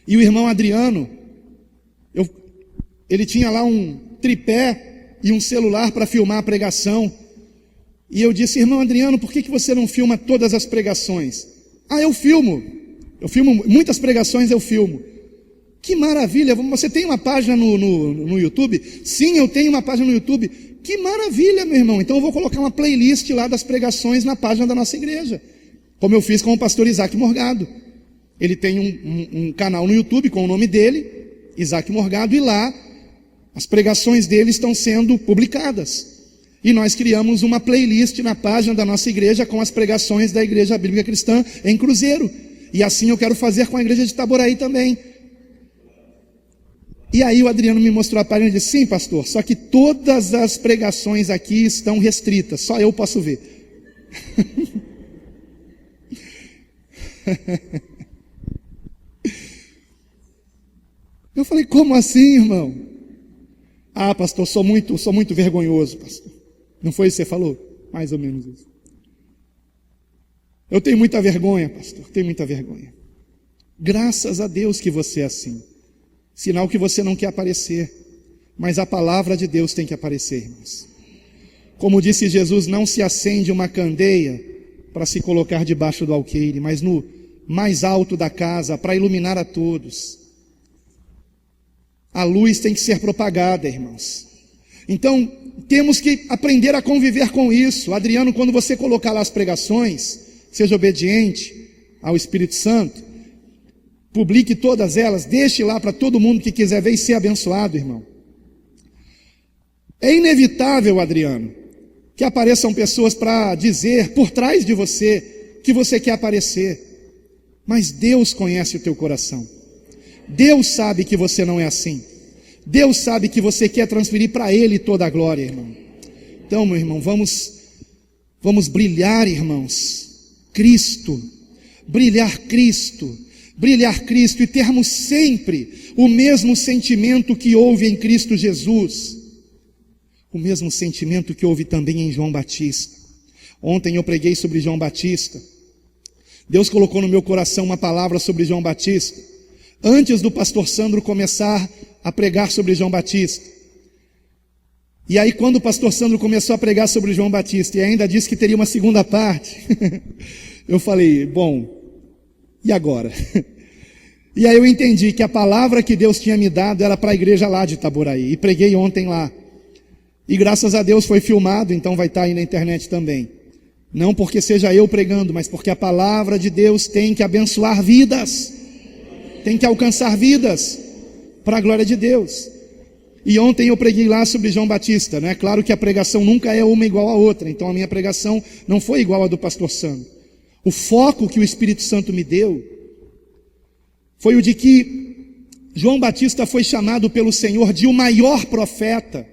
e o irmão Adriano, ele tinha lá tripé e um celular para filmar a pregação. E eu disse: irmão Adriano, por que você não filma todas as pregações? Eu filmo muitas pregações, eu filmo. Que maravilha, você tem uma página no YouTube? Sim, eu tenho uma página no YouTube. Que maravilha, meu irmão, então eu vou colocar uma playlist lá das pregações na página da nossa igreja, como eu fiz com o pastor Isaac Morgado. Ele tem um canal no YouTube com o nome dele, Isaac Morgado, e lá as pregações dele estão sendo publicadas. E nós criamos uma playlist na página da nossa igreja com as pregações da Igreja Bíblica Cristã em Cruzeiro. E assim eu quero fazer com a igreja de Itaboraí também. E aí o Adriano me mostrou a página e disse: sim, pastor, só que todas as pregações aqui estão restritas, só eu posso ver. Eu falei: como assim, irmão? Pastor, sou muito vergonhoso, pastor. Não foi isso que você falou? Mais ou menos isso. Eu tenho muita vergonha, pastor, tenho muita vergonha. Graças a Deus que você é assim. Sinal que você não quer aparecer, mas a palavra de Deus tem que aparecer, irmãos. Como disse Jesus, não se acende uma candeia para se colocar debaixo do alqueire, mas no mais alto da casa, para iluminar a todos. A luz tem que ser propagada, irmãos. Então, temos que aprender a conviver com isso. Adriano, quando você colocar lá as pregações, seja obediente ao Espírito Santo, publique todas elas, deixe lá para todo mundo que quiser ver e ser abençoado, irmão. É inevitável, Adriano, que apareçam pessoas para dizer por trás de você que você quer aparecer. Mas Deus conhece o teu coração. Deus sabe que você não é assim. Deus sabe que você quer transferir para Ele toda a glória, irmão. Então, meu irmão, vamos brilhar, irmãos, Cristo, brilhar Cristo e termos sempre o mesmo sentimento que houve em Cristo Jesus, o mesmo sentimento que houve também em João Batista. Ontem eu preguei sobre João Batista. Deus colocou no meu coração uma palavra sobre João Batista, antes do pastor Sandro começar a pregar sobre João Batista. E aí, quando o pastor Sandro começou a pregar sobre João Batista e ainda disse que teria uma segunda parte, eu falei: bom, e agora? E aí eu entendi que a palavra que Deus tinha me dado era para a igreja lá de Itaboraí, e preguei ontem lá. E graças a Deus foi filmado, então vai estar aí na internet também. Não porque seja eu pregando, mas porque a palavra de Deus tem que abençoar vidas, tem que alcançar vidas, para a glória de Deus. E ontem eu preguei lá sobre João Batista, né? Claro que a pregação nunca é uma igual à outra, então a minha pregação não foi igual à do pastor Sandro. O foco que o Espírito Santo me deu foi o de que João Batista foi chamado pelo Senhor de o maior profeta,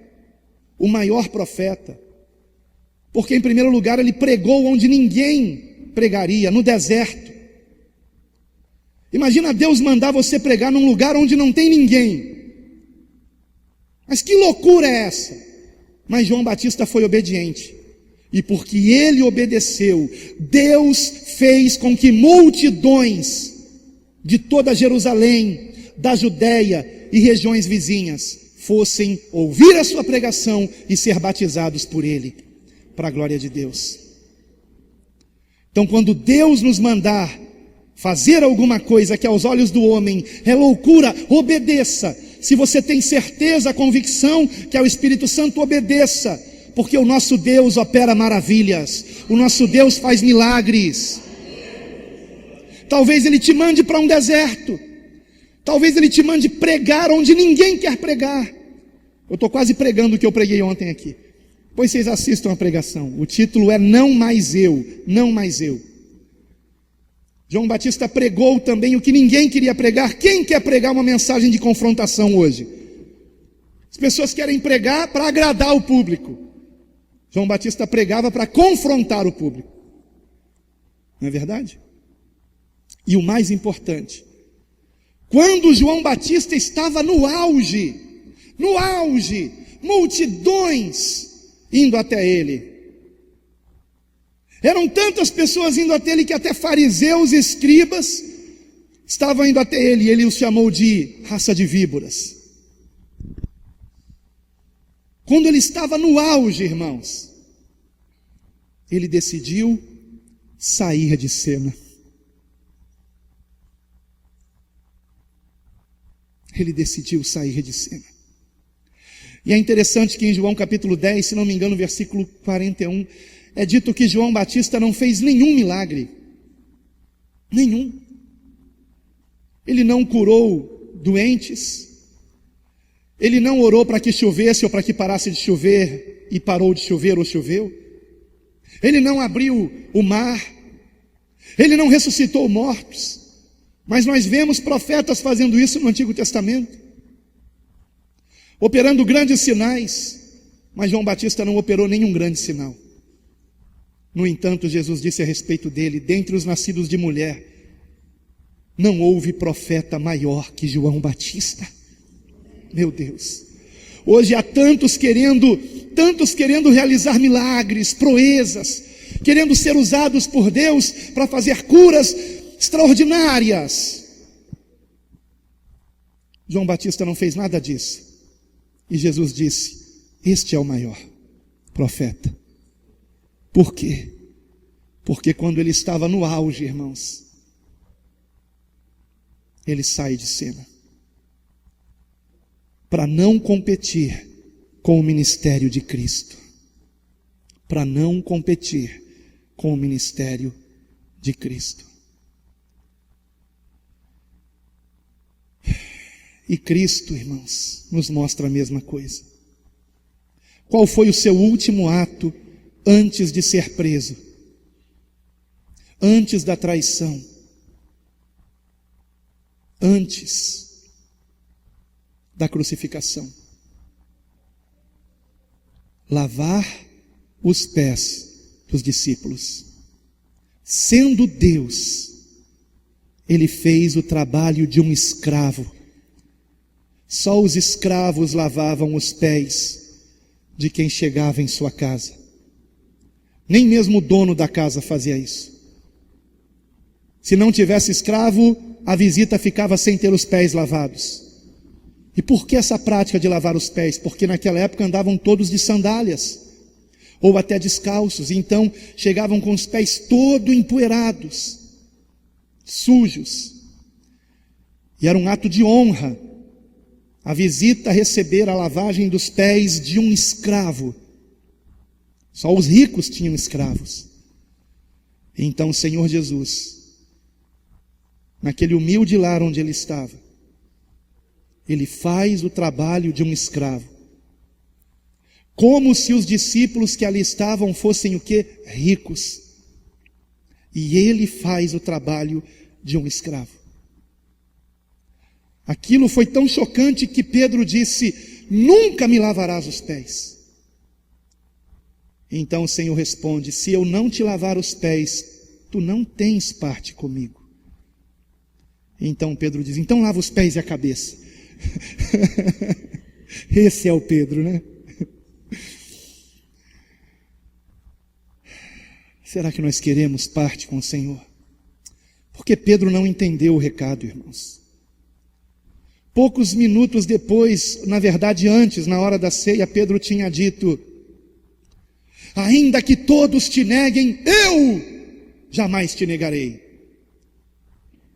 porque em primeiro lugar ele pregou onde ninguém pregaria, no deserto. Imagina Deus mandar você pregar num lugar onde não tem ninguém. Mas que loucura é essa? Mas João Batista foi obediente. E porque ele obedeceu, Deus fez com que multidões de toda Jerusalém, da Judéia e regiões vizinhas fossem ouvir a sua pregação e ser batizados por ele, para a glória de Deus. Então, quando Deus nos mandar fazer alguma coisa que aos olhos do homem é loucura, obedeça. Se você tem certeza, convicção que é o Espírito Santo, obedeça, porque o nosso Deus opera maravilhas, o nosso Deus faz milagres. Talvez Ele te mande para um deserto, talvez Ele te mande pregar onde ninguém quer pregar. Eu estou quase pregando o que eu preguei ontem aqui. Depois vocês assistam a pregação. O título é Não Mais Eu, Não Mais Eu. João Batista pregou também o que ninguém queria pregar. Quem quer pregar uma mensagem de confrontação hoje? As pessoas querem pregar para agradar o público. João Batista pregava para confrontar o público. Não é verdade? E o mais importante, quando João Batista estava no auge, multidões indo até ele. Eram tantas pessoas indo até ele que até fariseus e escribas estavam indo até ele, e ele os chamou de raça de víboras. quando ele estava no auge, irmãos, ele decidiu sair de cena. Ele decidiu sair de cena. E é interessante que em João capítulo 10, se não me engano, versículo 41, é dito que João Batista não fez nenhum milagre. Nenhum. Ele não curou doentes. Ele não orou para que chovesse ou para que parasse de chover e parou de chover ou choveu. Ele não abriu o mar. Ele não ressuscitou mortos. Mas nós vemos profetas fazendo isso no Antigo Testamento, operando grandes sinais, mas João Batista não operou nenhum grande sinal. No entanto, Jesus disse a respeito dele: dentre os nascidos de mulher, não houve profeta maior que João Batista. Meu Deus, hoje há tantos querendo realizar milagres, proezas, querendo ser usados por Deus para fazer curas extraordinárias. João Batista não fez nada disso. E Jesus disse: este é o maior profeta. Por quê? Porque quando ele estava no auge, irmãos, ele sai de cena para não competir com o ministério de Cristo. Para não competir com o ministério de Cristo. E Cristo, irmãos, nos mostra a mesma coisa. Qual foi o seu último ato antes de ser preso? Antes da traição? Antes da crucificação? Lavar os pés dos discípulos. Sendo Deus, ele fez o trabalho de um escravo. Só os escravos lavavam os pés de quem chegava em sua casa. Nem mesmo o dono da casa fazia isso. Se não tivesse escravo, a visita ficava sem ter os pés lavados. E por que essa prática de lavar os pés? Porque naquela época andavam todos de sandálias, ou até descalços, e então chegavam com os pés todo empoeirados, sujos. E era um ato de honra a visita a receber a lavagem dos pés de um escravo. Só os ricos tinham escravos. Então o Senhor Jesus, naquele humilde lar onde ele estava, ele faz o trabalho de um escravo. Como se os discípulos que ali estavam fossem o quê? Ricos. E ele faz o trabalho de um escravo. Aquilo foi tão chocante que Pedro disse: nunca me lavarás os pés. Então o Senhor responde: se eu não te lavar os pés, tu não tens parte comigo. Então Pedro diz: então lava os pés e a cabeça. Esse é o Pedro, né? Será que nós queremos parte com o Senhor? Porque Pedro não entendeu o recado, irmãos. Poucos minutos depois, na verdade antes, na hora da ceia, Pedro tinha dito: ainda que todos te neguem, eu jamais te negarei.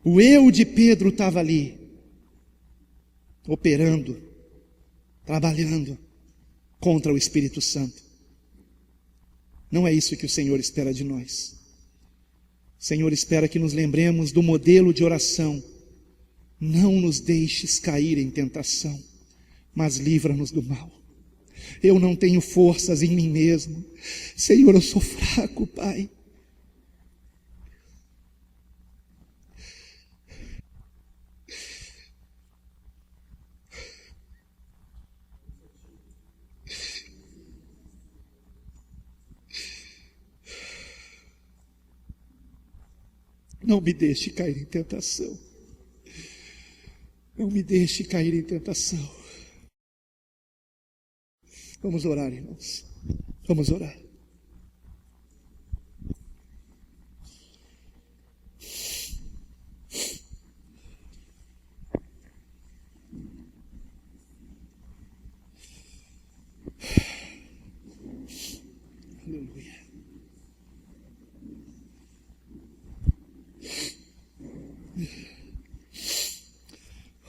O eu de Pedro estava ali, operando, trabalhando contra o Espírito Santo. Não é isso que o Senhor espera de nós. O Senhor espera que nos lembremos do modelo de oração. Não nos deixes cair em tentação, mas livra-nos do mal. Eu não tenho forças em mim mesmo. Senhor, eu sou fraco, Pai. Não me deixe cair em tentação. Não me deixe cair em tentação. Vamos orar, irmãos. Vamos orar.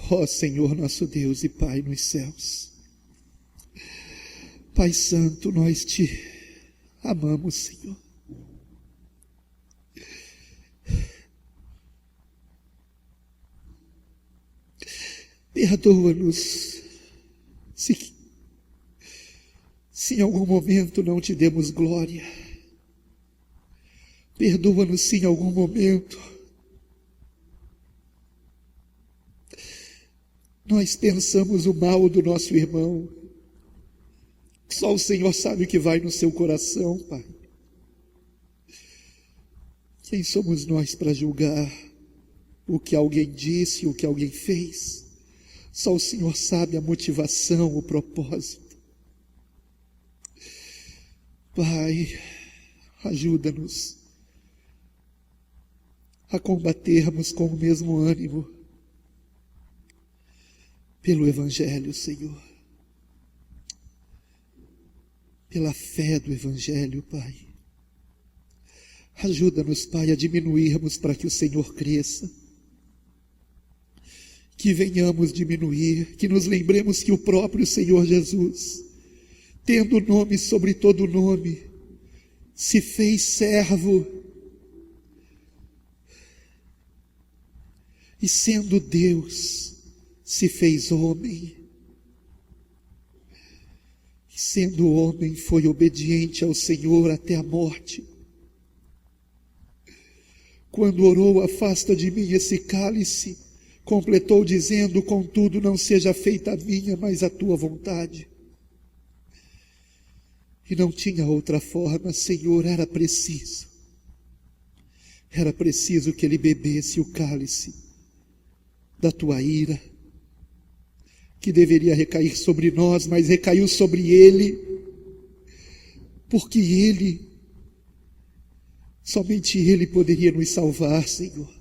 Ó Senhor nosso Deus e Pai nos céus, Pai Santo, nós te amamos, Senhor. Perdoa-nos se em algum momento não te demos glória. Perdoa-nos se em algum momento nós pensamos o mal do nosso irmão. Só o Senhor sabe o que vai no seu coração, Pai. Quem somos nós para julgar o que alguém disse, o que alguém fez? Só o Senhor sabe a motivação, o propósito. Pai, ajuda-nos a combatermos com o mesmo ânimo pelo Evangelho, Senhor. Pela fé do Evangelho, Pai. Ajuda-nos, Pai, a diminuirmos para que o Senhor cresça. Que venhamos diminuir, que nos lembremos que o próprio Senhor Jesus, tendo o nome sobre todo nome, se fez servo, e sendo Deus, se fez homem. Sendo homem, foi obediente ao Senhor até a morte. Quando orou, afasta de mim esse cálice, completou dizendo, contudo, não seja feita a minha, mas a tua vontade. E não tinha outra forma, Senhor, era preciso que ele bebesse o cálice da tua ira, que deveria recair sobre nós, mas recaiu sobre ele, porque somente ele poderia nos salvar, Senhor.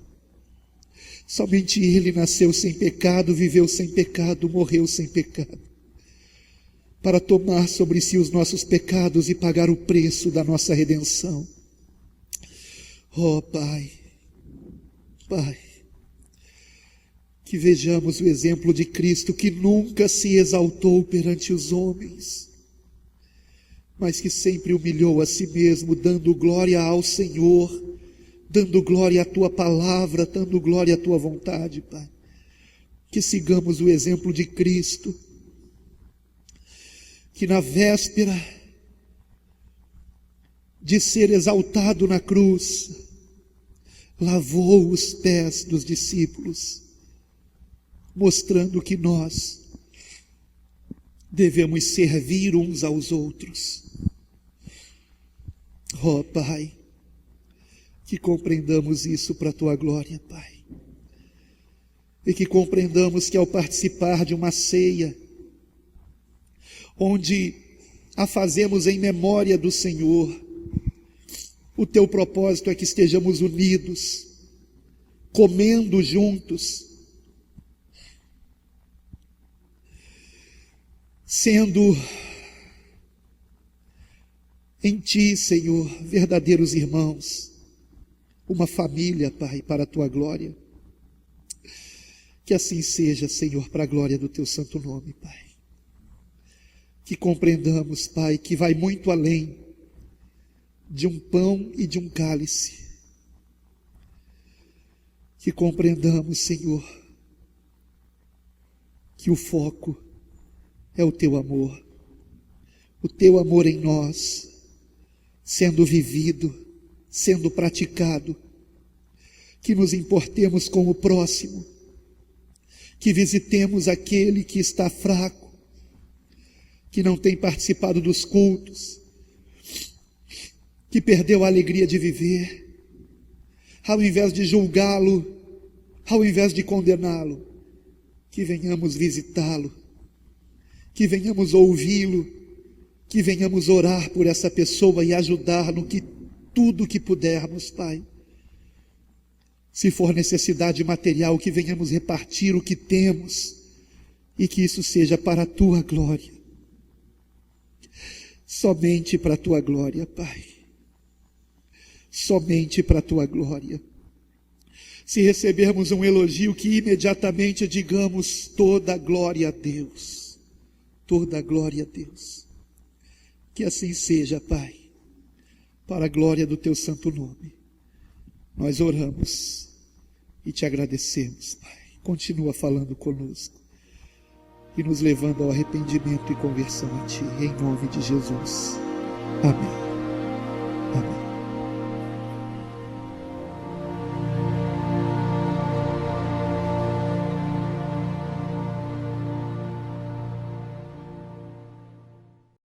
Somente ele nasceu sem pecado, viveu sem pecado, morreu sem pecado, para tomar sobre si os nossos pecados e pagar o preço da nossa redenção. Oh Pai, que vejamos o exemplo de Cristo, que nunca se exaltou perante os homens, mas que sempre humilhou a si mesmo, dando glória ao Senhor, dando glória à tua palavra, dando glória à tua vontade, Pai. Que sigamos o exemplo de Cristo, que na véspera de ser exaltado na cruz, lavou os pés dos discípulos, mostrando que nós devemos servir uns aos outros. Oh Pai, que compreendamos isso para a tua glória, Pai, e que compreendamos que ao participar de uma ceia, onde a fazemos em memória do Senhor, o teu propósito é que estejamos unidos, comendo juntos, sendo em ti, Senhor, verdadeiros irmãos, uma família, Pai, para a tua glória. Que assim seja, Senhor, para a glória do teu santo nome, Pai. Que compreendamos, Pai, que vai muito além de um pão e de um cálice. Que compreendamos, Senhor, que o foco é o teu amor em nós, sendo vivido, sendo praticado, que nos importemos com o próximo, que visitemos aquele que está fraco, que não tem participado dos cultos, que perdeu a alegria de viver, ao invés de julgá-lo, ao invés de condená-lo, que venhamos visitá-lo, que venhamos ouvi-lo, que venhamos orar por essa pessoa e ajudar no que tudo que pudermos, Pai. Se for necessidade material, que venhamos repartir o que temos e que isso seja para a tua glória. Somente para a tua glória, Pai. Somente para a tua glória. Se recebermos um elogio, que imediatamente digamos: toda glória a Deus, toda glória a Deus. Que assim seja, Pai, para a glória do Teu santo nome. Nós oramos e Te agradecemos, Pai. Continua falando conosco e nos levando ao arrependimento e conversão a Ti, em nome de Jesus. Amém.